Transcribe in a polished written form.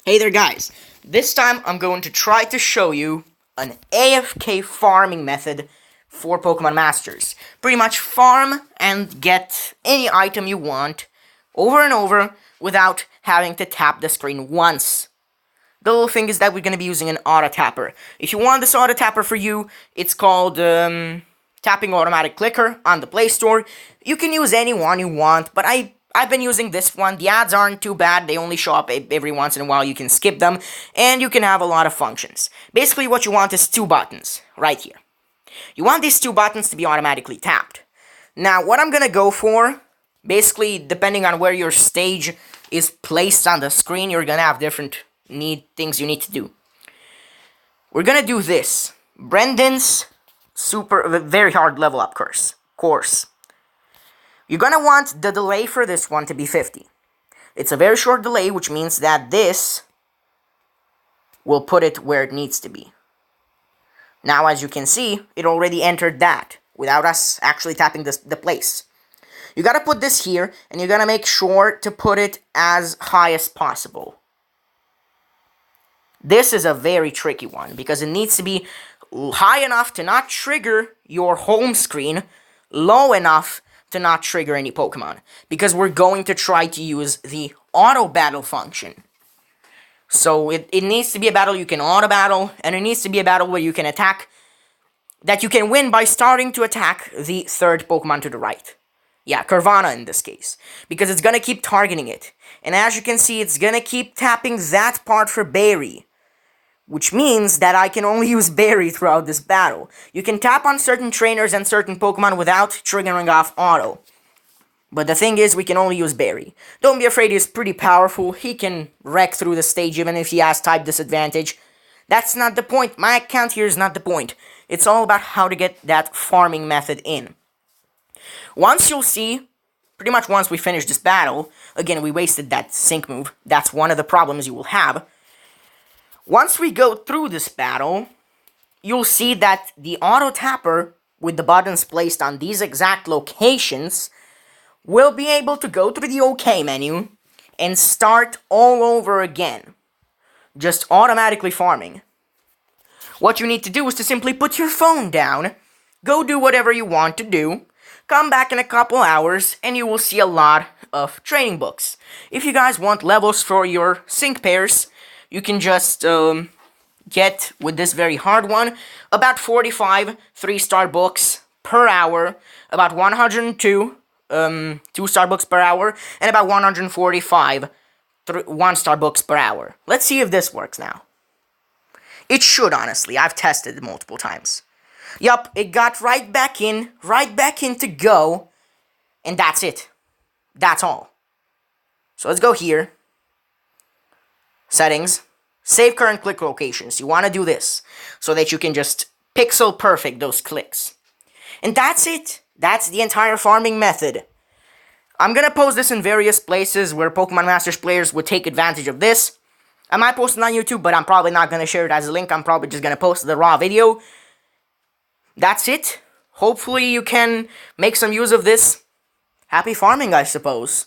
Hey there guys, this time I'm going to try to show you an AFK farming method for Pokemon Masters. Pretty much farm and get any item you want over and over without having to tap the screen once. The little thing is that we're going to be using an auto tapper. If you want this auto tapper for you, it's called Tapping Automatic Clicker on the Play Store. You can use any one you want, but I've been using this one. The ads aren't too bad. They only show up every once in a while. You can skip them, and you can have a lot of functions. Basically, what you want is two buttons, right here. You want these two buttons to be automatically tapped. Now, what I'm going to go for, basically, depending on where your stage is placed on the screen, you're going to have different things you need to do. We're going to do this. Brendan's very hard level up course. You're going to want the delay for this one to be 50. It's a very short delay, which means that this will put it where it needs to be. Now, as you can see, it already entered that without us actually tapping the place. You got to put this here, and you're going to make sure to put it as high as possible. This is a very tricky one because it needs to be high enough to not trigger your home screen, low enough to not trigger any Pokemon, because we're going to try to use the auto battle function. So it needs to be a battle you can auto battle, and it needs to be a battle where you can attack, that you can win by starting to attack the third Pokemon to the right. Yeah, Carvana in this case, because it's gonna keep targeting it. And as you can see, it's gonna keep tapping that part for Berry, which means that I can only use Berry throughout this battle. You can tap on certain trainers and certain Pokemon without triggering off auto. But the thing is, we can only use Berry. Don't be afraid, he's pretty powerful. He can wreck through the stage even if he has type disadvantage. That's not the point. My account here is not the point. It's all about how to get that farming method in. Once you'll see, pretty much once we finish this battle, again, we wasted that sync move. That's one of the problems you will have. Once we go through this battle, you'll see that the auto tapper with the buttons placed on these exact locations will be able to go through the OK menu and start all over again, just automatically farming. What you need to do is to simply put your phone down, go do whatever you want to do, come back in a couple hours, and you will see a lot of training books. If you guys want levels for your sync pairs, you can just get, with this very hard one, about 45 3-star books per hour, about 102 2-star books per hour, and about 145 1-star books per hour. Let's see if this works now. It should, honestly. I've tested it multiple times. Yup, it got right back in to go, and that's it. That's all. So let's go here. Settings, save current click locations. You want to do this so that you can just pixel perfect those clicks. And that's it. That's the entire farming method. I'm going to post this in various places where Pokemon Masters players would take advantage of this. I might post it on YouTube, but I'm probably not going to share it as a link. I'm probably just going to post the raw video. That's it. Hopefully you can make some use of this. Happy farming, I suppose.